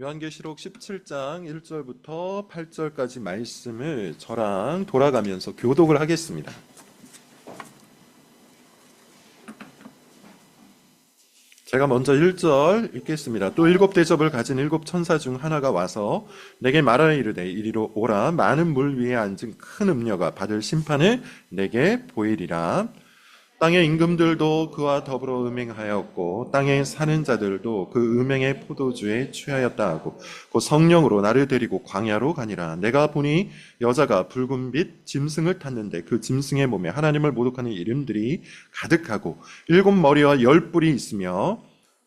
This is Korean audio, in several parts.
요한계시록 17장 1절부터 8절까지 말씀을 저랑 돌아가면서 교독을 하겠습니다. 제가 먼저 1절 읽겠습니다. 또 일곱 대접을 가진 일곱 천사 중 하나가 와서 내게 말하여 이르되 이리로 오라. 많은 물 위에 앉은 큰 음녀가 받을 심판을 내게 보이리라. 땅의 임금들도 그와 더불어 음행하였고 땅에 사는 자들도 그 음행의 포도주에 취하였다 하고 곧 성령으로 나를 데리고 광야로 가니라. 내가 보니 여자가 붉은빛 짐승을 탔는데 그 짐승의 몸에 하나님을 모독하는 이름들이 가득하고 일곱 머리와 열 뿔이 있으며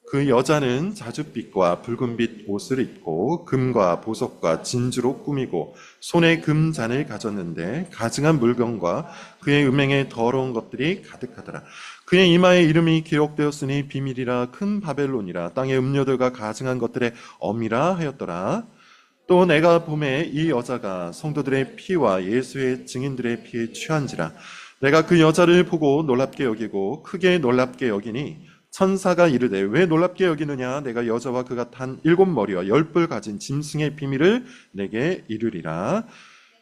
그 여자는 자줏빛과 붉은빛 옷을 입고 금과 보석과 진주로 꾸미고 손에 금잔을 가졌는데 가증한 물건과 그의 음행에 더러운 것들이 가득하더라. 그의 이마에 이름이 기록되었으니 비밀이라 큰 바벨론이라 땅의 음료들과 가증한 것들의 엄이라 하였더라. 또 내가 보매 이 여자가 성도들의 피와 예수의 증인들의 피에 취한지라. 내가 그 여자를 보고 놀랍게 여기고 크게 놀랍게 여기니 천사가 이르되 왜 놀랍게 여기느냐. 내가 여자와 그가 탄 일곱 머리와 열 뿔 가진 짐승의 비밀을 내게 이르리라.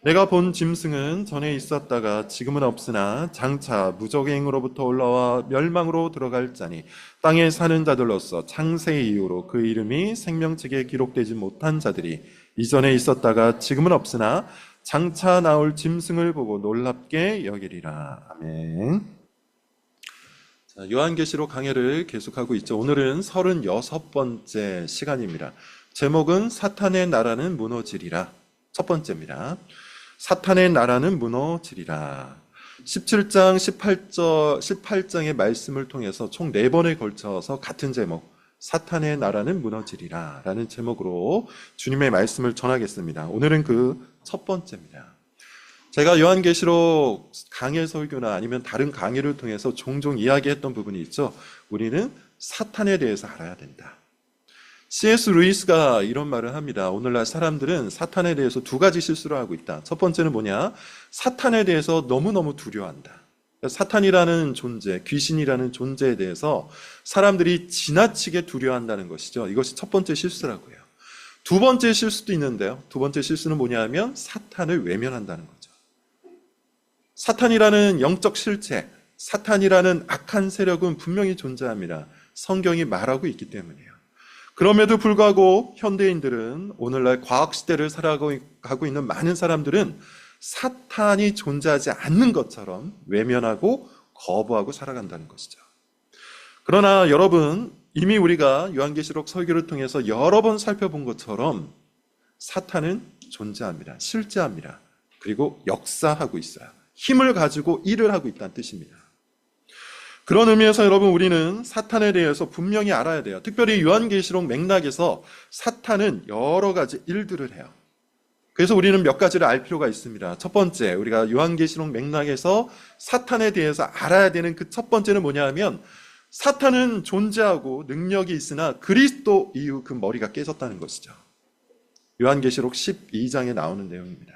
내가 본 짐승은 전에 있었다가 지금은 없으나 장차 무적행으로부터 올라와 멸망으로 들어갈 자니 땅에 사는 자들로서 창세 이후로 그 이름이 생명책에 기록되지 못한 자들이 이전에 있었다가 지금은 없으나 장차 나올 짐승을 보고 놀랍게 여기리라. 아멘. 요한계시록 강해를 계속하고 있죠. 오늘은 36번째 시간입니다. 제목은 사탄의 나라는 무너지리라. 첫 번째입니다. 사탄의 나라는 무너지리라. 17장 18장의 말씀을 통해서 총 4번에 걸쳐서 같은 제목, 사탄의 나라는 무너지리라 라는 제목으로 주님의 말씀을 전하겠습니다. 오늘은 그 첫 번째입니다. 제가 요한계시록 강해 설교나 아니면 다른 강의를 통해서 종종 이야기했던 부분이 있죠. 우리는 사탄에 대해서 알아야 된다. C.S. 루이스가 이런 말을 합니다. 오늘날 사람들은 사탄에 대해서 두 가지 실수를 하고 있다. 첫 번째는 뭐냐? 사탄에 대해서 너무너무 두려워한다. 사탄이라는 존재, 귀신이라는 존재에 대해서 사람들이 지나치게 두려워한다는 것이죠. 이것이 첫 번째 실수라고 해요. 두 번째 실수도 있는데요. 두 번째 실수는 뭐냐 하면 사탄을 외면한다는 거죠. 사탄이라는 영적 실체, 사탄이라는 악한 세력은 분명히 존재합니다. 성경이 말하고 있기 때문이에요. 그럼에도 불구하고 현대인들은 오늘날 과학시대를 살아가고 있는 많은 사람들은 사탄이 존재하지 않는 것처럼 외면하고 거부하고 살아간다는 것이죠. 그러나 여러분, 이미 우리가 요한계시록 설교를 통해서 여러 번 살펴본 것처럼 사탄은 존재합니다. 실제합니다. 그리고 역사하고 있어요. 힘을 가지고 일을 하고 있다는 뜻입니다. 그런 의미에서 여러분, 우리는 사탄에 대해서 분명히 알아야 돼요. 특별히 요한계시록 맥락에서 사탄은 여러 가지 일들을 해요. 그래서 우리는 몇 가지를 알 필요가 있습니다. 첫 번째, 우리가 요한계시록 맥락에서 사탄에 대해서 알아야 되는 그 첫 번째는 뭐냐 하면 사탄은 존재하고 능력이 있으나 그리스도 이후 그 머리가 깨졌다는 것이죠. 요한계시록 12장에 나오는 내용입니다.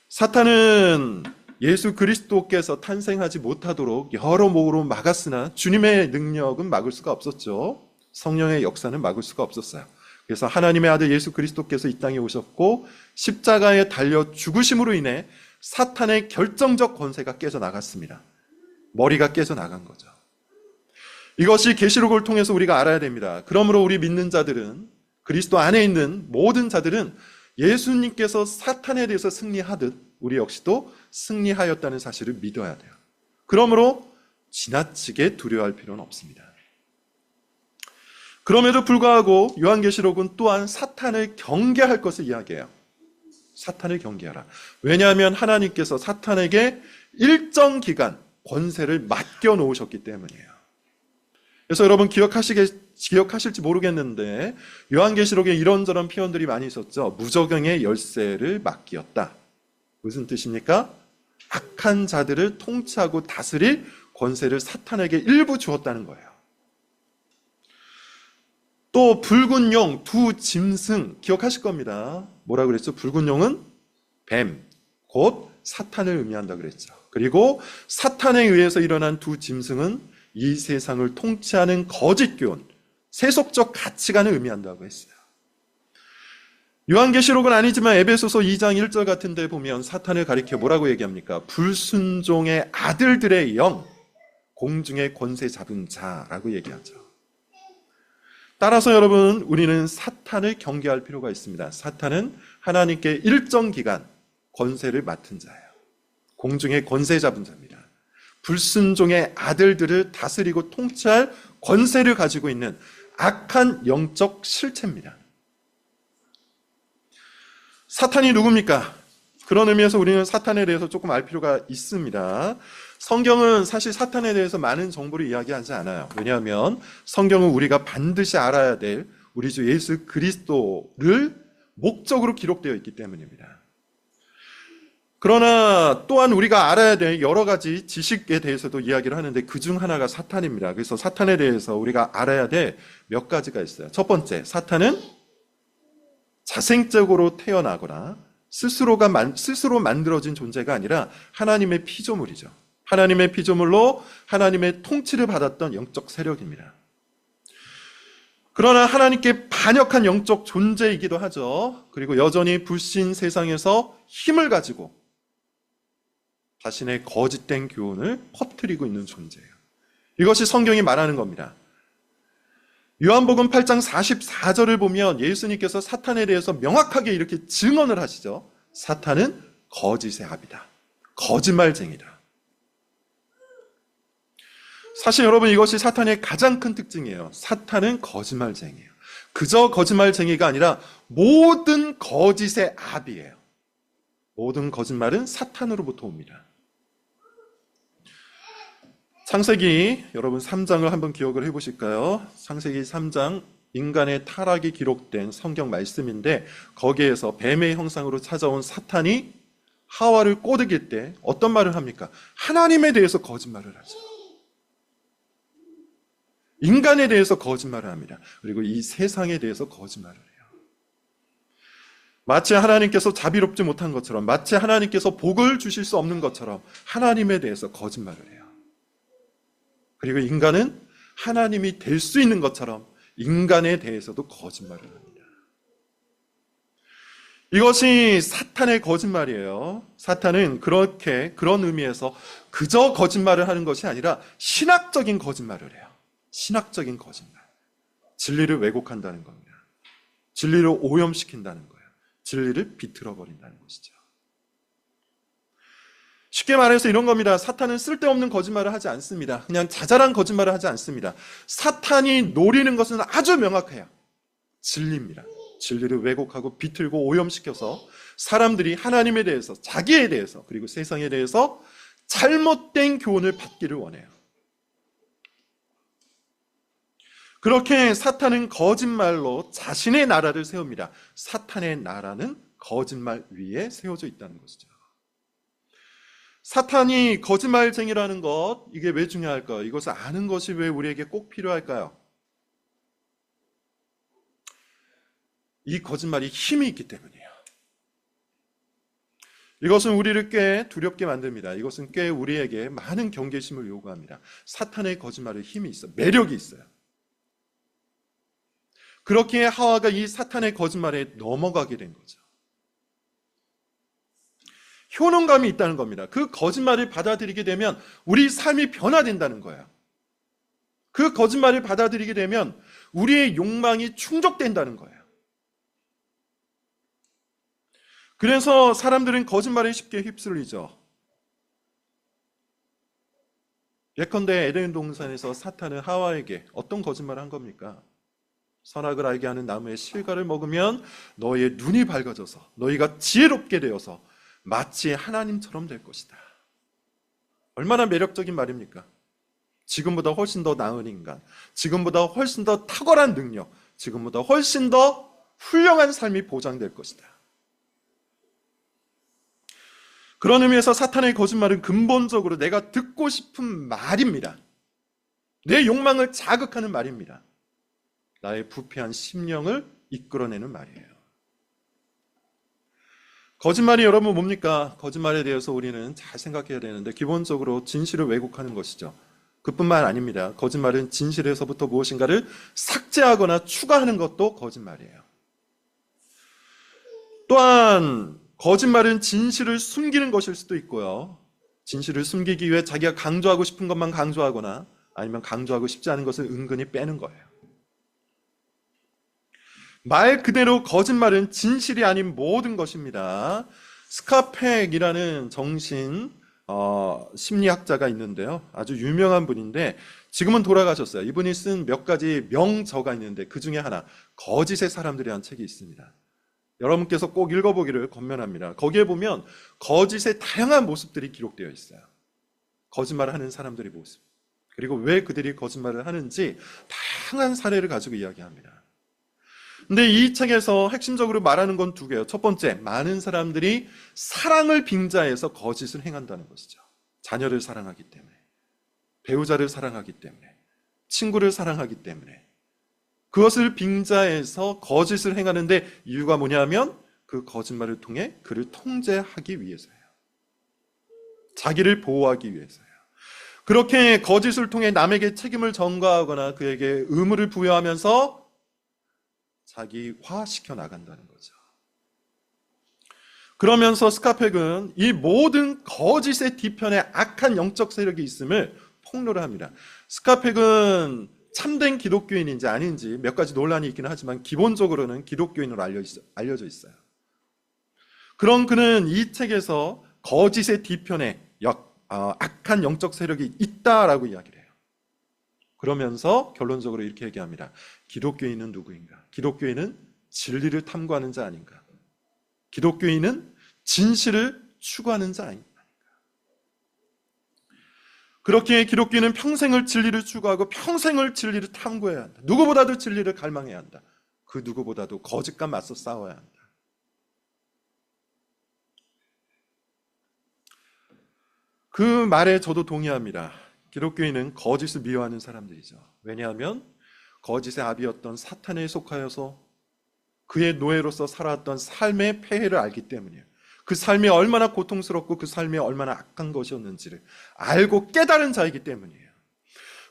사탄은 예수 그리스도께서 탄생하지 못하도록 여러모로 막았으나 주님의 능력은 막을 수가 없었죠. 성령의 역사는 막을 수가 없었어요. 그래서 하나님의 아들 예수 그리스도께서 이 땅에 오셨고 십자가에 달려 죽으심으로 인해 사탄의 결정적 권세가 깨져나갔습니다. 머리가 깨져나간 거죠. 이것이 계시록을 통해서 우리가 알아야 됩니다. 그러므로 우리 믿는 자들은, 그리스도 안에 있는 모든 자들은 예수님께서 사탄에 대해서 승리하듯 우리 역시도 승리하였다는 사실을 믿어야 돼요. 그러므로 지나치게 두려워할 필요는 없습니다. 그럼에도 불구하고 요한계시록은 또한 사탄을 경계할 것을 이야기해요. 사탄을 경계하라. 왜냐하면 하나님께서 사탄에게 일정 기간 권세를 맡겨놓으셨기 때문이에요. 그래서 여러분 기억하실지 모르겠는데 요한계시록에 이런저런 표현들이 많이 있었죠. 무저경의 열쇠를 맡기었다. 무슨 뜻입니까? 악한 자들을 통치하고 다스릴 권세를 사탄에게 일부 주었다는 거예요. 또 붉은 용, 두 짐승 기억하실 겁니다. 뭐라 그랬죠? 붉은 용은 뱀, 곧 사탄을 의미한다 그랬죠. 그리고 사탄에 의해서 일어난 두 짐승은 이 세상을 통치하는 거짓 교훈, 세속적 가치관을 의미한다고 했어요. 요한계시록은 아니지만 에베소서 2장 1절 같은 데 보면 사탄을 가리켜 뭐라고 얘기합니까? 불순종의 아들들의 영, 공중의 권세 잡은 자라고 얘기하죠. 따라서 여러분, 우리는 사탄을 경계할 필요가 있습니다. 사탄은 하나님께 일정 기간 권세를 맡은 자예요. 공중의 권세 잡은 자입니다. 불순종의 아들들을 다스리고 통치할 권세를 가지고 있는 악한 영적 실체입니다. 사탄이 누굽니까? 그런 의미에서 우리는 사탄에 대해서 조금 알 필요가 있습니다. 성경은 사실 사탄에 대해서 많은 정보를 이야기하지 않아요. 왜냐하면 성경은 우리가 반드시 알아야 될 우리 주 예수 그리스도를 목적으로 기록되어 있기 때문입니다. 그러나 또한 우리가 알아야 될 여러 가지 지식에 대해서도 이야기를 하는데 그중 하나가 사탄입니다. 그래서 사탄에 대해서 우리가 알아야 될 몇 가지가 있어요. 첫 번째, 사탄은 자생적으로 태어나거나 스스로 만들어진 존재가 아니라 하나님의 피조물이죠. 하나님의 피조물로 하나님의 통치를 받았던 영적 세력입니다. 그러나 하나님께 반역한 영적 존재이기도 하죠. 그리고 여전히 불신 세상에서 힘을 가지고 자신의 거짓된 교훈을 퍼뜨리고 있는 존재예요. 이것이 성경이 말하는 겁니다. 요한복음 8장 44절을 보면 예수님께서 사탄에 대해서 명확하게 이렇게 증언을 하시죠. 사탄은 거짓의 아비다. 거짓말쟁이다. 사실 여러분, 이것이 사탄의 가장 큰 특징이에요. 사탄은 거짓말쟁이에요. 그저 거짓말쟁이가 아니라 모든 거짓의 아비예요. 모든 거짓말은 사탄으로부터 옵니다. 창세기 여러분 3장을 한번 기억을 해보실까요? 창세기 3장 인간의 타락이 기록된 성경 말씀인데 거기에서 뱀의 형상으로 찾아온 사탄이 하와를 꼬드길 때 어떤 말을 합니까? 하나님에 대해서 거짓말을 하죠. 인간에 대해서 거짓말을 합니다. 그리고 이 세상에 대해서 거짓말을 해요. 마치 하나님께서 자비롭지 못한 것처럼, 마치 하나님께서 복을 주실 수 없는 것처럼 하나님에 대해서 거짓말을 해요. 그리고 인간은 하나님이 될 수 있는 것처럼 인간에 대해서도 거짓말을 합니다. 이것이 사탄의 거짓말이에요. 사탄은 그런 의미에서 그저 거짓말을 하는 것이 아니라 신학적인 거짓말을 해요. 신학적인 거짓말. 진리를 왜곡한다는 겁니다. 진리를 오염시킨다는 거예요. 진리를 비틀어 버린다는 것이죠. 쉽게 말해서 이런 겁니다. 사탄은 쓸데없는 거짓말을 하지 않습니다. 그냥 자잘한 거짓말을 하지 않습니다. 사탄이 노리는 것은 아주 명확해요. 진리입니다. 진리를 왜곡하고 비틀고 오염시켜서 사람들이 하나님에 대해서, 자기에 대해서, 그리고 세상에 대해서 잘못된 교훈을 받기를 원해요. 그렇게 사탄은 거짓말로 자신의 나라를 세웁니다. 사탄의 나라는 거짓말 위에 세워져 있다는 것이죠. 사탄이 거짓말쟁이라는 것, 이게 왜 중요할까요? 이것을 아는 것이 왜 우리에게 꼭 필요할까요? 이 거짓말이 힘이 있기 때문이에요. 이것은 우리를 꽤 두렵게 만듭니다. 이것은 꽤 우리에게 많은 경계심을 요구합니다. 사탄의 거짓말에 힘이 있어요. 매력이 있어요. 그렇게 하와가 이 사탄의 거짓말에 넘어가게 된 거죠. 효능감이 있다는 겁니다. 그 거짓말을 받아들이게 되면 우리 삶이 변화된다는 거예요. 그 거짓말을 받아들이게 되면 우리의 욕망이 충족된다는 거예요. 그래서 사람들은 거짓말에 쉽게 휩쓸리죠. 예컨대 에덴 동산에서 사탄은 하와에게 어떤 거짓말을 한 겁니까? 선악을 알게 하는 나무의 실과를 먹으면 너의 눈이 밝아져서 너희가 지혜롭게 되어서 마치 하나님처럼 될 것이다. 얼마나 매력적인 말입니까? 지금보다 훨씬 더 나은 인간, 지금보다 훨씬 더 탁월한 능력, 지금보다 훨씬 더 훌륭한 삶이 보장될 것이다. 그런 의미에서 사탄의 거짓말은 근본적으로 내가 듣고 싶은 말입니다. 내 욕망을 자극하는 말입니다. 나의 부패한 심령을 이끌어내는 말이에요. 거짓말이 여러분 뭡니까? 거짓말에 대해서 우리는 잘 생각해야 되는데 기본적으로 진실을 왜곡하는 것이죠. 그뿐만 아닙니다. 거짓말은 진실에서부터 무엇인가를 삭제하거나 추가하는 것도 거짓말이에요. 또한 거짓말은 진실을 숨기는 것일 수도 있고요. 진실을 숨기기 위해 자기가 강조하고 싶은 것만 강조하거나 아니면 강조하고 싶지 않은 것을 은근히 빼는 거예요. 말 그대로 거짓말은 진실이 아닌 모든 것입니다. 스카펙이라는 심리학자가 있는데요. 아주 유명한 분인데 지금은 돌아가셨어요. 이분이 쓴 몇 가지 명저가 있는데 그 중에 하나, 거짓의 사람들이라는 책이 있습니다. 여러분께서 꼭 읽어보기를 권면합니다. 거기에 보면 거짓의 다양한 모습들이 기록되어 있어요. 거짓말을 하는 사람들의 모습, 그리고 왜 그들이 거짓말을 하는지 다양한 사례를 가지고 이야기합니다. 근데 이 책에서 핵심적으로 말하는 건 두 개예요. 첫 번째, 많은 사람들이 사랑을 빙자해서 거짓을 행한다는 것이죠. 자녀를 사랑하기 때문에, 배우자를 사랑하기 때문에, 친구를 사랑하기 때문에 그것을 빙자해서 거짓을 행하는데 이유가 뭐냐면 그 거짓말을 통해 그를 통제하기 위해서예요. 자기를 보호하기 위해서예요. 그렇게 거짓을 통해 남에게 책임을 전가하거나 그에게 의무를 부여하면서 자기화시켜 나간다는 거죠. 그러면서 스카펙은 이 모든 거짓의 뒤편에 악한 영적 세력이 있음을 폭로를 합니다. 스카펙은 참된 기독교인인지 아닌지 몇 가지 논란이 있기는 하지만 기본적으로는 기독교인으로 알려져 있어요. 그런 그는 이 책에서 거짓의 뒤편에 악한 영적 세력이 있다라고 이야기를 해요. 그러면서 결론적으로 이렇게 얘기합니다. 기독교인은 누구인가? 기독교인은 진리를 탐구하는 자 아닌가? 기독교인은 진실을 추구하는 자 아닌가? 그렇게 기독교인은 평생을 진리를 추구하고 평생을 진리를 탐구해야 한다. 누구보다도 진리를 갈망해야 한다. 그 누구보다도 거짓과 맞서 싸워야 한다. 그 말에 저도 동의합니다. 기독교인은 거짓을 미워하는 사람들이죠. 왜냐하면 거짓의 아비였던 사탄에 속하여서 그의 노예로서 살아왔던 삶의 폐해를 알기 때문이에요. 그 삶이 얼마나 고통스럽고 그 삶이 얼마나 악한 것이었는지를 알고 깨달은 자이기 때문이에요.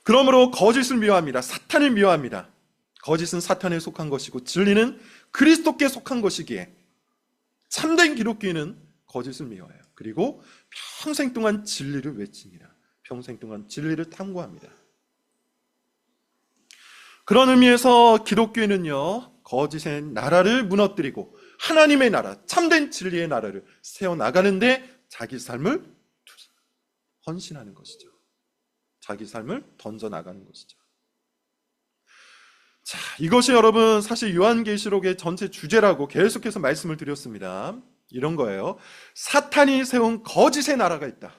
그러므로 거짓을 미워합니다. 사탄을 미워합니다. 거짓은 사탄에 속한 것이고 진리는 그리스도께 속한 것이기에 참된 기독교인은 거짓을 미워해요. 그리고 평생 동안 진리를 외칩니다. 평생 동안 진리를 탐구합니다. 그런 의미에서 기독교인은요, 거짓의 나라를 무너뜨리고 하나님의 나라, 참된 진리의 나라를 세워나가는데 자기 삶을 헌신하는 것이죠. 자기 삶을 던져나가는 것이죠. 자, 이것이 여러분 사실 요한계시록의 전체 주제라고 계속해서 말씀을 드렸습니다. 이런 거예요. 사탄이 세운 거짓의 나라가 있다.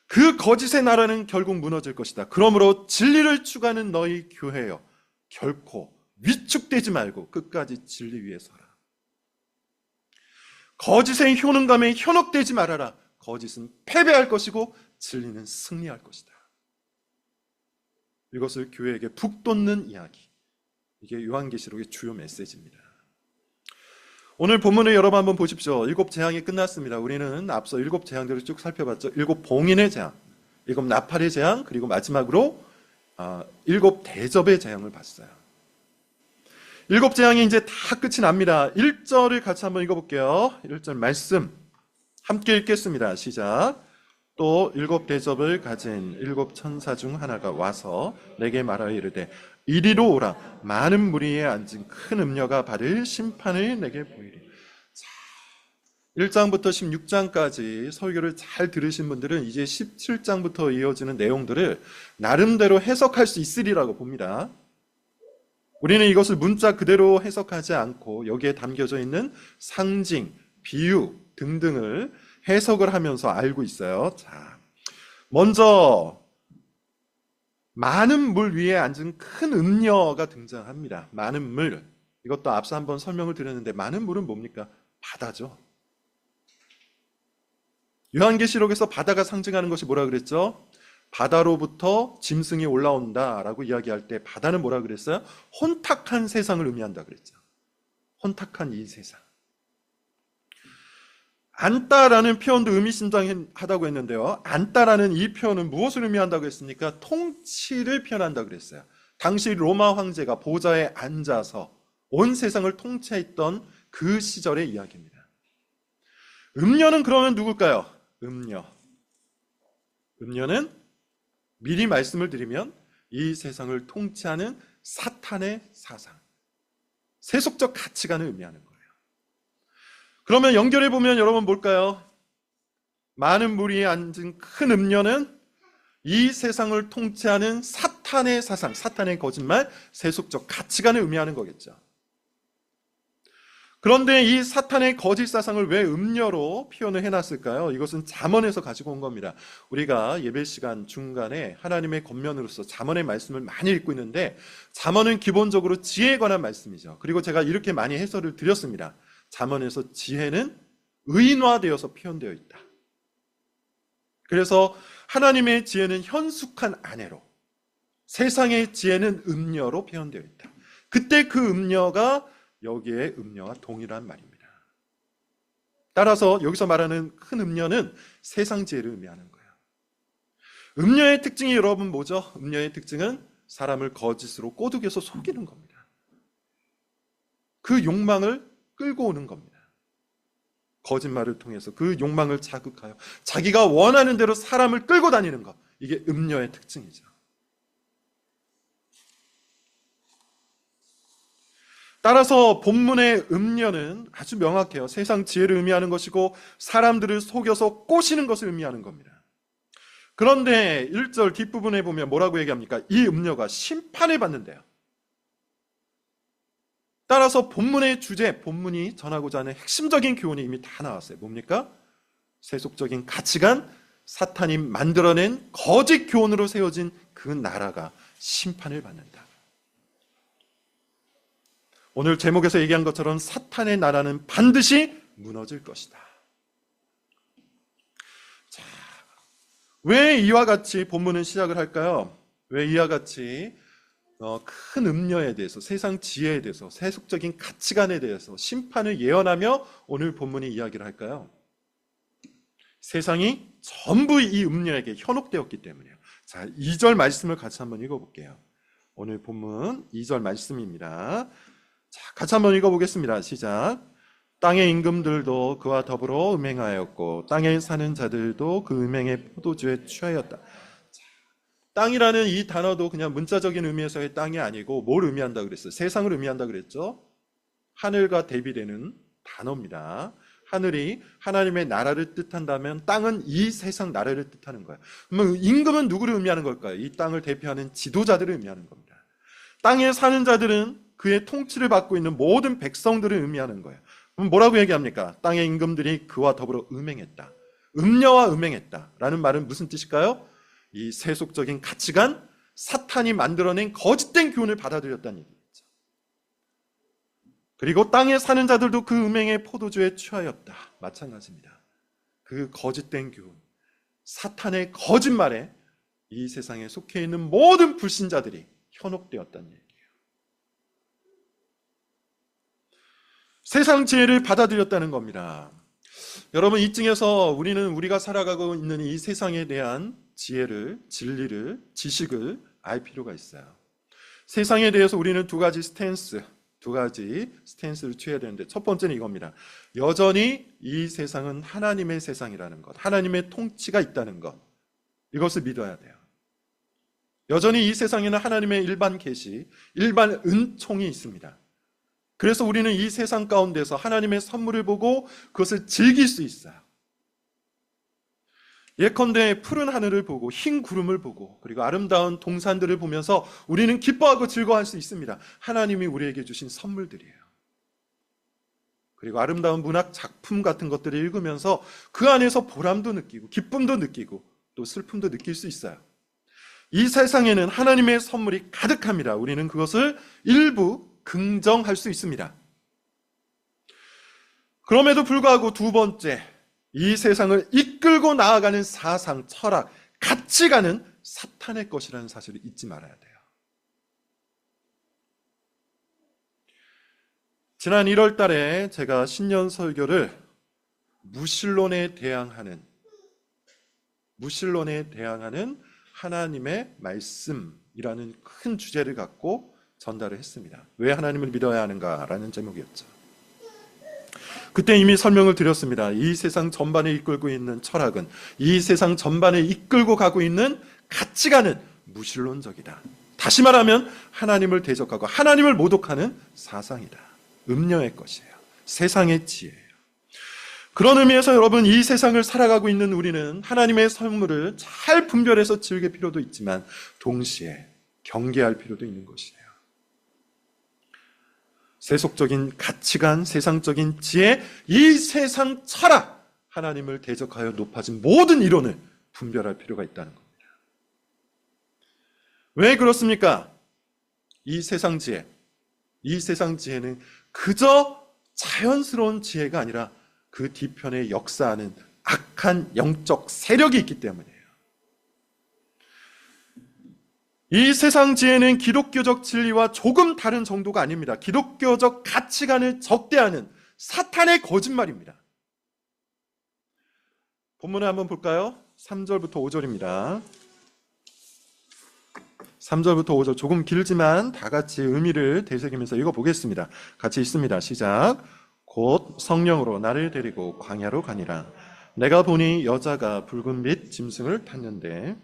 그 거짓의 나라는 결국 무너질 것이다. 그러므로 진리를 추구하는 너희 교회여, 결코 위축되지 말고 끝까지 진리 위에 서라. 거짓의 효능감에 현혹되지 말아라. 거짓은 패배할 것이고 진리는 승리할 것이다. 이것을 교회에게 북돋는 이야기. 이게 요한계시록의 주요 메시지입니다. 오늘 본문을 여러분 한번 보십시오. 7 재앙이 끝났습니다. 우리는 앞서 7 재앙들을 쭉 살펴봤죠. 7 봉인의 재앙, 7 나팔의 재앙, 그리고 마지막으로 7 대접의 재앙을 봤어요. 7 재앙이 이제 다 끝이 납니다. 1절을 같이 한번 읽어볼게요. 1절 말씀 함께 읽겠습니다. 시작. 또 7 대접을 가진 7 천사 중 하나가 와서 내게 말하여 이르되 이리로 오라. 많은 무리에 앉은 큰 음녀가 받을 심판을 내게 보이리. 자, 1장부터 16장까지 설교를 잘 들으신 분들은 이제 17장부터 이어지는 내용들을 나름대로 해석할 수 있으리라고 봅니다. 우리는 이것을 문자 그대로 해석하지 않고 여기에 담겨져 있는 상징, 비유 등등을 해석을 하면서 알고 있어요. 자, 먼저 많은 물 위에 앉은 큰 음녀가 등장합니다. 많은 물. 이것도 앞서 한번 설명을 드렸는데 많은 물은 뭡니까? 바다죠. 요한계시록에서 바다가 상징하는 것이 뭐라 그랬죠? 바다로부터 짐승이 올라온다라고 이야기할 때 바다는 뭐라 그랬어요? 혼탁한 세상을 의미한다 그랬죠. 혼탁한 이 세상. 안다라는 표현도 의미심장하다고 했는데요. 안다라는 이 표현은 무엇을 의미한다고 했습니까? 통치를 표현한다고 그랬어요. 당시 로마 황제가 보좌에 앉아서 온 세상을 통치했던 그 시절의 이야기입니다. 음녀는 그러면 누굴까요? 음녀는 미리 말씀을 드리면 이 세상을 통치하는 사탄의 사상, 세속적 가치관을 의미하는 거예요. 그러면 연결해 보면 여러분 뭘까요? 많은 무리에 앉은 큰 음녀는 이 세상을 통치하는 사탄의 사상, 사탄의 거짓말, 세속적 가치관을 의미하는 거겠죠. 그런데 이 사탄의 거짓 사상을 왜 음녀로 표현을 해놨을까요? 이것은 잠언에서 가지고 온 겁니다. 우리가 예배 시간 중간에 하나님의 권면으로서 잠언의 말씀을 많이 읽고 있는데, 잠언은 기본적으로 지혜에 관한 말씀이죠. 그리고 제가 이렇게 많이 해설을 드렸습니다. 잠언에서 지혜는 의인화되어서 표현되어 있다. 그래서 하나님의 지혜는 현숙한 아내로, 세상의 지혜는 음녀로 표현되어 있다. 그때 그 음녀가 여기에 음녀와 동일한 말입니다. 따라서 여기서 말하는 큰 음녀는 세상 지혜를 의미하는 거예요. 음녀의 특징이 여러분 뭐죠? 음녀의 특징은 사람을 거짓으로 꼬드겨서 속이는 겁니다. 그 욕망을 끌고 오는 겁니다. 거짓말을 통해서 그 욕망을 자극하여 자기가 원하는 대로 사람을 끌고 다니는 것, 이게 음녀의 특징이죠. 따라서 본문의 음녀는 아주 명확해요. 세상 지혜를 의미하는 것이고 사람들을 속여서 꼬시는 것을 의미하는 겁니다. 그런데 1절 뒷부분에 보면 뭐라고 얘기합니까? 이 음녀가 심판을 받는데요. 따라서 본문의 주제, 본문이 전하고자 하는 핵심적인 교훈이 이미 다 나왔어요. 뭡니까? 세속적인 가치관, 사탄이 만들어낸 거짓 교훈으로 세워진 그 나라가 심판을 받는다. 오늘 제목에서 얘기한 것처럼 사탄의 나라는 반드시 무너질 것이다. 자, 왜 이와 같이 본문은 시작을 할까요? 왜 이와 같이 큰 음녀에 대해서, 세상 지혜에 대해서, 세속적인 가치관에 대해서 심판을 예언하며 오늘 본문이 이야기를 할까요? 세상이 전부 이 음녀에게 현혹되었기 때문이에요. 자, 2절 말씀을 같이 한번 읽어볼게요. 오늘 본문 2절 말씀입니다. 자, 같이 한번 읽어보겠습니다. 시작. 땅의 임금들도 그와 더불어 음행하였고 땅에 사는 자들도 그 음행의 포도주에 취하였다. 자, 땅이라는 이 단어도 그냥 문자적인 의미에서의 땅이 아니고 뭘 의미한다 그랬어요? 세상을 의미한다 그랬죠? 하늘과 대비되는 단어입니다. 하늘이 하나님의 나라를 뜻한다면 땅은 이 세상 나라를 뜻하는 거예요. 그러면 임금은 누구를 의미하는 걸까요? 이 땅을 대표하는 지도자들을 의미하는 겁니다. 땅에 사는 자들은 그의 통치를 받고 있는 모든 백성들을 의미하는 거예요. 그럼 뭐라고 얘기합니까? 땅의 임금들이 그와 더불어 음행했다. 음녀와 음행했다 라는 말은 무슨 뜻일까요? 이 세속적인 가치관, 사탄이 만들어낸 거짓된 교훈을 받아들였다는 얘기죠. 그리고 땅에 사는 자들도 그 음행의 포도주에 취하였다. 마찬가지입니다. 그 거짓된 교훈, 사탄의 거짓말에 이 세상에 속해 있는 모든 불신자들이 현혹되었다는 얘기예요. 세상 지혜를 받아들였다는 겁니다. 여러분, 이쯤에서 우리는 우리가 살아가고 있는 이 세상에 대한 지혜를, 진리를, 지식을 알 필요가 있어요. 세상에 대해서 우리는 두 가지 스탠스를 취해야 되는데, 첫 번째는 이겁니다. 여전히 이 세상은 하나님의 세상이라는 것, 하나님의 통치가 있다는 것, 이것을 믿어야 돼요. 여전히 이 세상에는 하나님의 일반 계시, 일반 은총이 있습니다. 그래서 우리는 이 세상 가운데서 하나님의 선물을 보고 그것을 즐길 수 있어요. 예컨대 푸른 하늘을 보고 흰 구름을 보고 그리고 아름다운 동산들을 보면서 우리는 기뻐하고 즐거워할 수 있습니다. 하나님이 우리에게 주신 선물들이에요. 그리고 아름다운 문학 작품 같은 것들을 읽으면서 그 안에서 보람도 느끼고 기쁨도 느끼고 또 슬픔도 느낄 수 있어요. 이 세상에는 하나님의 선물이 가득합니다. 우리는 그것을 일부 긍정할 수 있습니다. 그럼에도 불구하고 두 번째, 이 세상을 이끌고 나아가는 사상, 철학, 가치관은 사탄의 것이라는 사실을 잊지 말아야 돼요. 지난 1월 달에 제가 신년 설교를 무신론에 대항하는 하나님의 말씀이라는 큰 주제를 갖고 전달을 했습니다. 왜 하나님을 믿어야 하는가라는 제목이었죠. 그때 이미 설명을 드렸습니다. 이 세상 전반에 이끌고 있는 철학은, 이 세상 전반에 이끌고 가고 있는 가치관은 무신론적이다. 다시 말하면 하나님을 대적하고 하나님을 모독하는 사상이다. 음녀의 것이에요. 세상의 지혜예요. 그런 의미에서 여러분, 이 세상을 살아가고 있는 우리는 하나님의 선물을 잘 분별해서 즐길 필요도 있지만 동시에 경계할 필요도 있는 것이에요. 세속적인 가치관, 세상적인 지혜, 이 세상 철학, 하나님을 대적하여 높아진 모든 이론을 분별할 필요가 있다는 겁니다. 왜 그렇습니까? 이 세상 지혜는 그저 자연스러운 지혜가 아니라 그 뒤편에 역사하는 악한 영적 세력이 있기 때문이에요. 이 세상 지혜는 기독교적 진리와 조금 다른 정도가 아닙니다. 기독교적 가치관을 적대하는 사탄의 거짓말입니다. 본문을 한번 볼까요? 3절부터 5절입니다. 3절부터 5절 조금 길지만 다 같이 의미를 되새기면서 읽어보겠습니다. 같이 읽습니다. 시작. 곧 성령으로 나를 데리고 광야로 가니라. 내가 보니 여자가 붉은빛 짐승을 탔는데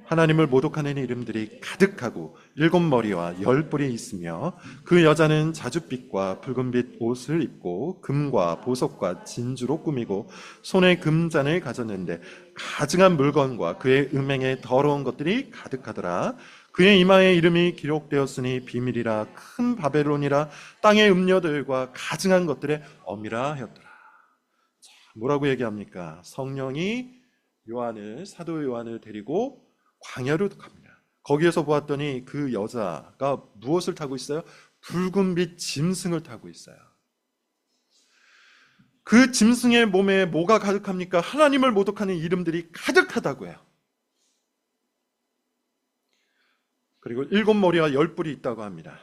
하나님을 모독하는 이름들이 가득하고 7머리와 10뿔이 있으며 그 여자는 자줏빛과 붉은빛 옷을 입고 금과 보석과 진주로 꾸미고 손에 금잔을 가졌는데 가증한 물건과 그의 음행에 더러운 것들이 가득하더라. 그의 이마에 이름이 기록되었으니 비밀이라 큰 바벨론이라 땅의 음녀들과 가증한 것들의 어미라 하였더라. 자, 뭐라고 얘기합니까? 성령이 사도 요한을 데리고 광야로 갑니다. 거기에서 보았더니 그 여자가 무엇을 타고 있어요? 붉은빛 짐승을 타고 있어요. 그 짐승의 몸에 뭐가 가득합니까? 하나님을 모독하는 이름들이 가득하다고요. 그리고 7머리와 10뿔이 있다고 합니다.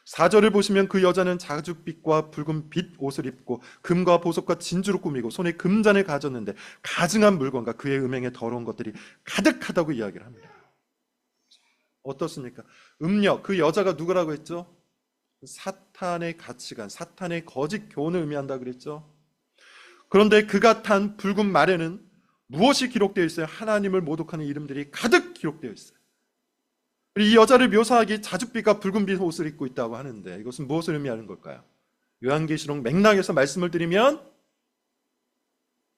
4절을 보시면 그 여자는 자줏빛과 붉은빛 옷을 입고 금과 보석과 진주로 꾸미고 손에 금잔을 가졌는데 가증한 물건과 그의 음행에 더러운 것들이 가득하다고 이야기를 합니다. 어떻습니까? 음력, 그 여자가 누구라고 했죠? 사탄의 가치관, 사탄의 거짓 교훈을 의미한다 그랬죠. 그런데 그가 탄 붉은 말에는 무엇이 기록되어 있어요? 하나님을 모독하는 이름들이 가득 기록되어 있어요. 이 여자를 묘사하기 자줏빛과 붉은빛 옷을 입고 있다고 하는데 이것은 무엇을 의미하는 걸까요? 요한계시록 맥락에서 말씀을 드리면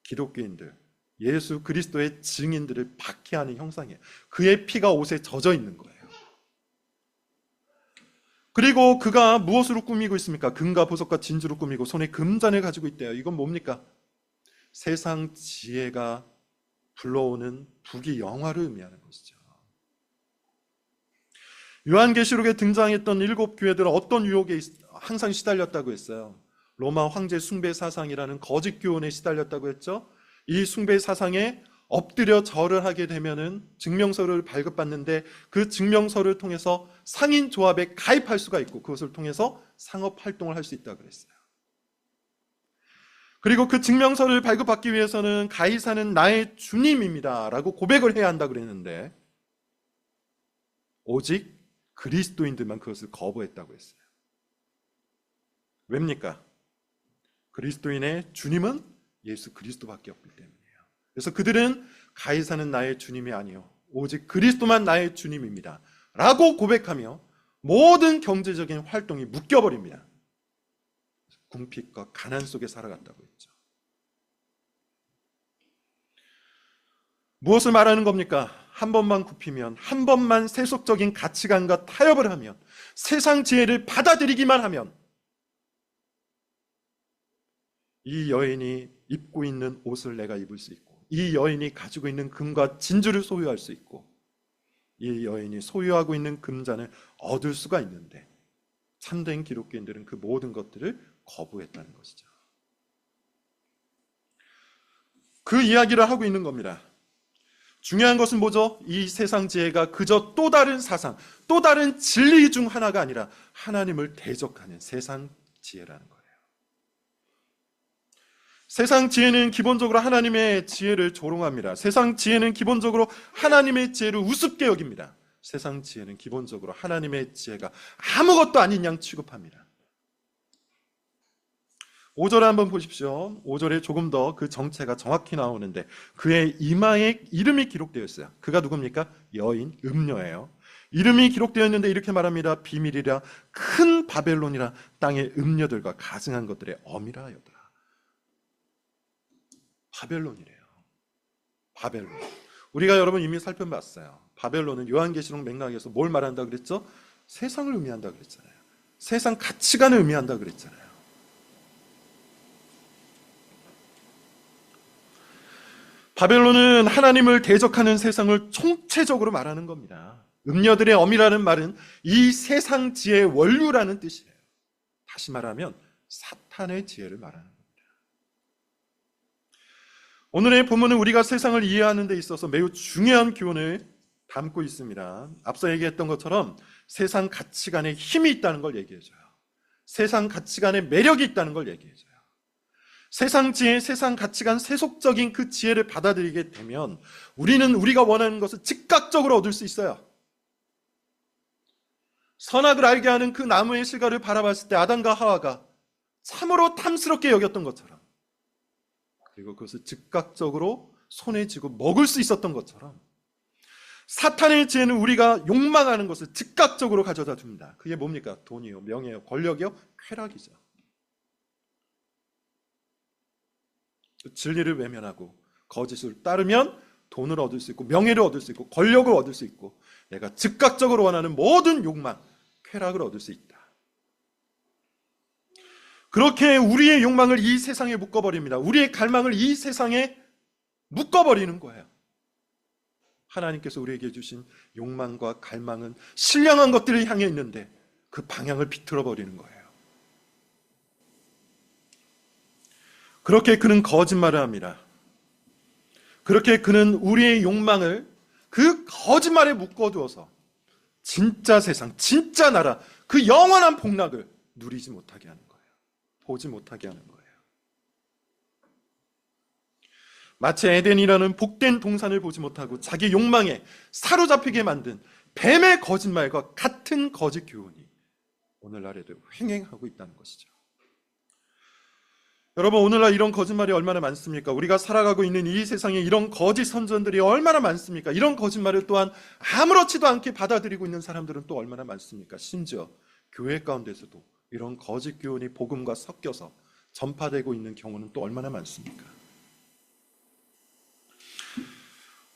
기독교인들, 예수 그리스도의 증인들을 박해하는 형상이에요. 그의 피가 옷에 젖어 있는 거예요. 그리고 그가 무엇으로 꾸미고 있습니까? 금과 보석과 진주로 꾸미고 손에 금잔을 가지고 있대요. 이건 뭡니까? 세상 지혜가 불러오는 부귀 영화를 의미하는 것이죠. 요한계시록에 등장했던 7교회들은 어떤 유혹에 항상 시달렸다고 했어요? 로마 황제 숭배 사상이라는 거짓 교훈에 시달렸다고 했죠. 이 숭배 사상에 엎드려 절을 하게 되면은 증명서를 발급받는데 그 증명서를 통해서 상인 조합에 가입할 수가 있고 그것을 통해서 상업 활동을 할 수 있다고 그랬어요. 그리고 그 증명서를 발급받기 위해서는 가이사는 나의 주님입니다 라고 고백을 해야 한다고 그랬는데 오직 그리스도인들만 그것을 거부했다고 했어요. 왜입니까? 그리스도인의 주님은 예수 그리스도밖에 없기 때문이에요. 그래서 그들은 가이사는 나의 주님이 아니요 오직 그리스도만 나의 주님입니다 라고 고백하며 모든 경제적인 활동이 묶여버립니다. 궁핍과 가난 속에 살아갔다고 했죠. 무엇을 말하는 겁니까? 한 번만 굽히면, 한 번만 세속적인 가치관과 타협을 하면, 세상 지혜를 받아들이기만 하면 이 여인이 입고 있는 옷을 내가 입을 수 있고, 이 여인이 가지고 있는 금과 진주를 소유할 수 있고, 이 여인이 소유하고 있는 금잔을 얻을 수가 있는데 참된 기독교인들은 그 모든 것들을 거부했다는 것이죠. 그 이야기를 하고 있는 겁니다. 중요한 것은 뭐죠? 이 세상 지혜가 그저 또 다른 사상, 또 다른 진리 중 하나가 아니라 하나님을 대적하는 세상 지혜라는 거예요. 세상 지혜는 기본적으로 하나님의 지혜를 조롱합니다. 세상 지혜는 기본적으로 하나님의 지혜를 우습게 여깁니다. 세상 지혜는 기본적으로 하나님의 지혜가 아무것도 아닌 양 취급합니다. 5절에 한번 보십시오. 5절에 조금 더 그 정체가 정확히 나오는데 그의 이마에 이름이 기록되어 있어요. 그가 누굽니까? 여인 음녀예요. 이름이 기록되어 있는데 이렇게 말합니다. 비밀이라 큰 바벨론이라 땅의 음녀들과 가증한 것들의 어미라 하였더라. 바벨론이래요. 바벨론. 우리가 여러분 이미 살펴봤어요. 바벨론은 요한계시록 맥락에서 뭘 말한다 그랬죠? 세상을 의미한다 그랬잖아요. 세상 가치관을 의미한다 그랬잖아요. 바벨론은 하나님을 대적하는 세상을 총체적으로 말하는 겁니다. 음녀들의 어미라는 말은 이 세상 지혜의 원류라는 뜻이에요. 다시 말하면 사탄의 지혜를 말하는 겁니다. 오늘의 본문은 우리가 세상을 이해하는 데 있어서 매우 중요한 교훈을 담고 있습니다. 앞서 얘기했던 것처럼 세상 가치관에 힘이 있다는 걸 얘기해줘요. 세상 가치관에 매력이 있다는 걸 얘기해줘요. 세상 지혜, 세상 가치관, 세속적인 그 지혜를 받아들이게 되면 우리는 우리가 원하는 것을 즉각적으로 얻을 수 있어요. 선악을 알게 하는 그 나무의 실과를 바라봤을 때 아담과 하와가 참으로 탐스럽게 여겼던 것처럼, 그리고 그것을 즉각적으로 손에 쥐고 먹을 수 있었던 것처럼 사탄의 지혜는 우리가 욕망하는 것을 즉각적으로 가져다 줍니다. 그게 뭡니까? 돈이요, 명예요, 권력이요, 쾌락이죠. 진리를 외면하고 거짓을 따르면 돈을 얻을 수 있고 명예를 얻을 수 있고 권력을 얻을 수 있고 내가 즉각적으로 원하는 모든 욕망, 쾌락을 얻을 수 있다. 그렇게 우리의 욕망을 이 세상에 묶어버립니다. 우리의 갈망을 이 세상에 묶어버리는 거예요. 하나님께서 우리에게 주신 욕망과 갈망은 신령한 것들을 향해 있는데 그 방향을 비틀어버리는 거예요. 그렇게 그는 거짓말을 합니다. 그렇게 그는 우리의 욕망을 그 거짓말에 묶어두어서 진짜 세상, 진짜 나라, 그 영원한 복락을 누리지 못하게 하는 거예요. 보지 못하게 하는 거예요. 마치 에덴이라는 복된 동산을 보지 못하고 자기 욕망에 사로잡히게 만든 뱀의 거짓말과 같은 거짓 교훈이 오늘날에도 횡행하고 있다는 것이죠. 여러분, 오늘날 이런 거짓말이 얼마나 많습니까? 우리가 살아가고 있는 이 세상에 이런 거짓 선전들이 얼마나 많습니까? 이런 거짓말을 또한 아무렇지도 않게 받아들이고 있는 사람들은 또 얼마나 많습니까? 심지어 교회 가운데서도 이런 거짓 교훈이 복음과 섞여서 전파되고 있는 경우는 또 얼마나 많습니까?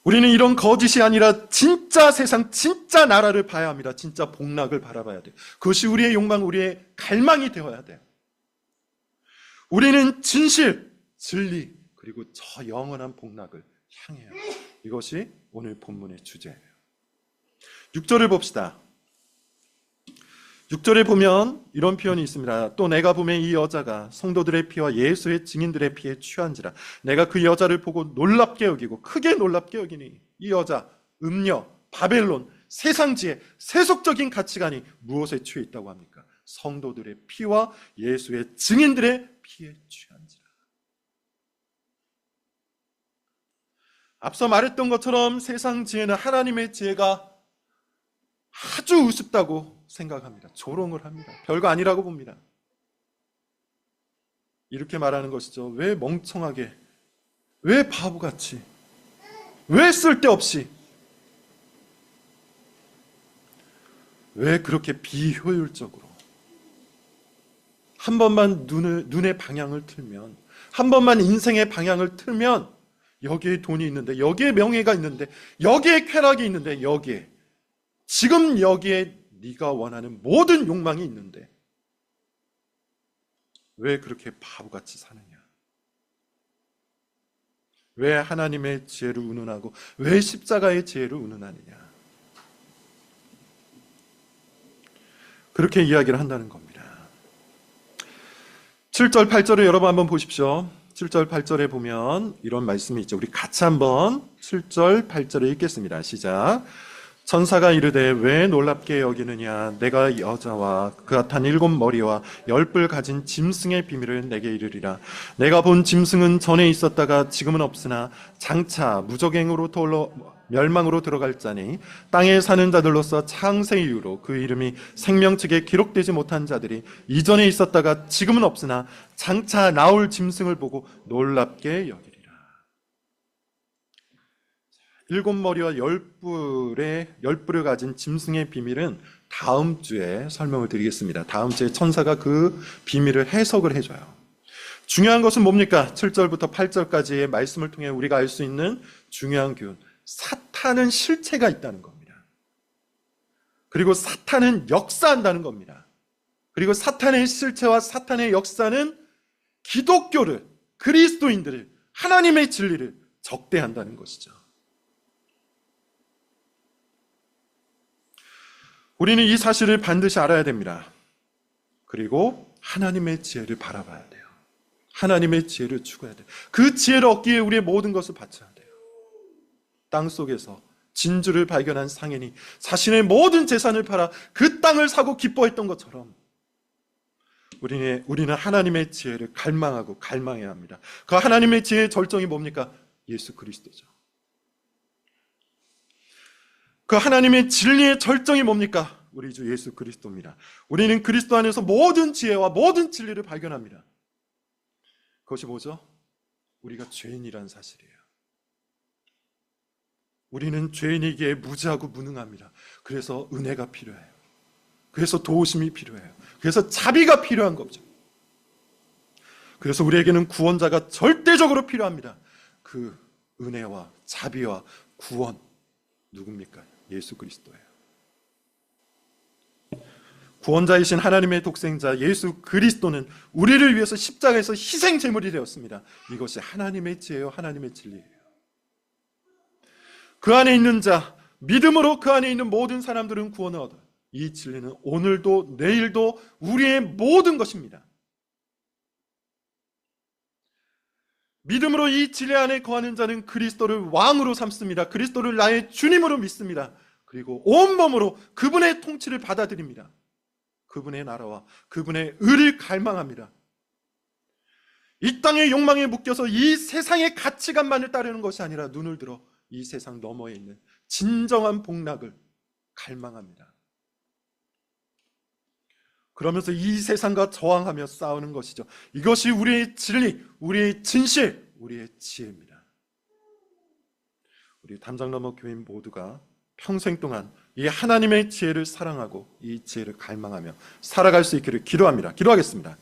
우리는 이런 거짓이 아니라 진짜 세상, 진짜 나라를 봐야 합니다. 진짜 복락을 바라봐야 돼요. 그것이 우리의 욕망, 우리의 갈망이 되어야 돼요. 우리는 진실, 진리, 그리고 저 영원한 복락을 향해요. 이것이 오늘 본문의 주제예요. 6절을 봅시다. 6절에 보면 이런 표현이 있습니다. 또 내가 보면 이 여자가 성도들의 피와 예수의 증인들의 피에 취한지라. 내가 그 여자를 보고 놀랍게 여기고 크게 놀랍게 여기니 이 여자, 음녀, 바벨론, 세상지혜, 세속적인 가치관이 무엇에 취해 있다고 합니까? 성도들의 피와 예수의 증인들의 피에 취한지라. 앞서 말했던 것처럼 세상 지혜는 하나님의 지혜가 아주 우습다고 생각합니다. 조롱을 합니다. 별거 아니라고 봅니다. 이렇게 말하는 것이죠. 왜 멍청하게, 왜 바보같이, 왜 쓸데없이, 왜 그렇게 비효율적으로 한 번만 눈의 방향을 틀면, 한 번만 인생의 방향을 틀면 여기에 돈이 있는데, 여기에 명예가 있는데, 여기에 쾌락이 있는데, 여기에 지금 여기에 네가 원하는 모든 욕망이 있는데 왜 그렇게 바보같이 사느냐? 왜 하나님의 지혜를 운운하고 왜 십자가의 지혜를 운운하느냐? 그렇게 이야기를 한다는 겁니다. 7절, 8절을 여러분 한번 보십시오. 7절, 8절에 보면 이런 말씀이 있죠. 우리 같이 한번 7절, 8절을 읽겠습니다. 시작. 천사가 이르되 왜 놀랍게 여기느냐? 내가 여자와 그가 탄 7머리와 10뿔 가진 짐승의 비밀을 내게 이르리라. 내가 본 짐승은 전에 있었다가 지금은 없으나 장차 무적행으로 멸망으로 들어갈 자니 땅에 사는 자들로서 창세 이후로 그 이름이 생명책에 기록되지 못한 자들이 이전에 있었다가 지금은 없으나 장차 나올 짐승을 보고 놀랍게 여기리라. 7머리와 10뿔을 가진 짐승의 비밀은 다음 주에 설명을 드리겠습니다. 다음 주에 천사가 그 비밀을 해석을 해줘요. 중요한 것은 뭡니까? 7절부터 8절까지의 말씀을 통해 우리가 알 수 있는 중요한 교훈. 사탄은 실체가 있다는 겁니다. 그리고 사탄은 역사한다는 겁니다. 그리고 사탄의 실체와 사탄의 역사는 기독교를, 그리스도인들을, 하나님의 진리를 적대한다는 것이죠. 우리는 이 사실을 반드시 알아야 됩니다. 그리고 하나님의 지혜를 바라봐야 돼요. 하나님의 지혜를 추구해야 돼요. 그 지혜를 얻기 위해 우리의 모든 것을 바쳐야 돼요. 땅속에서 진주를 발견한 상인이 자신의 모든 재산을 팔아 그 땅을 사고 기뻐했던 것처럼 우리는 하나님의 지혜를 갈망하고 갈망해야 합니다. 그 하나님의 지혜의 절정이 뭡니까? 예수 그리스도죠. 그 하나님의 진리의 절정이 뭡니까? 우리 주 예수 그리스도입니다. 우리는 그리스도 안에서 모든 지혜와 모든 진리를 발견합니다. 그것이 뭐죠? 우리가 죄인이라는 사실이에요. 우리는 죄인이기에 무지하고 무능합니다. 그래서 은혜가 필요해요. 그래서 도우심이 필요해요. 그래서 자비가 필요한 거죠. 그래서 우리에게는 구원자가 절대적으로 필요합니다. 그 은혜와 자비와 구원 누굽니까? 예수 그리스도예요. 구원자이신 하나님의 독생자 예수 그리스도는 우리를 위해서 십자가에서 희생 제물이 되었습니다. 이것이 하나님의 지혜요 하나님의 진리예요. 그 안에 있는 자, 믿음으로 그 안에 있는 모든 사람들은 구원을 얻어요. 이 진리는 오늘도 내일도 우리의 모든 것입니다. 믿음으로 이 진리 안에 거하는 자는 그리스도를 왕으로 삼습니다. 그리스도를 나의 주님으로 믿습니다. 그리고 온몸으로 그분의 통치를 받아들입니다. 그분의 나라와 그분의 의를 갈망합니다. 이 땅의 욕망에 묶여서 이 세상의 가치관만을 따르는 것이 아니라 눈을 들어 이 세상 너머에 있는 진정한 복락을 갈망합니다. 그러면서 이 세상과 저항하며 싸우는 것이죠. 이것이 우리의 진리, 우리의 진실, 우리의 지혜입니다. 우리 담장너머 교인 모두가 평생 동안 이 하나님의 지혜를 사랑하고 이 지혜를 갈망하며 살아갈 수 있기를 기도합니다. 기도하겠습니다.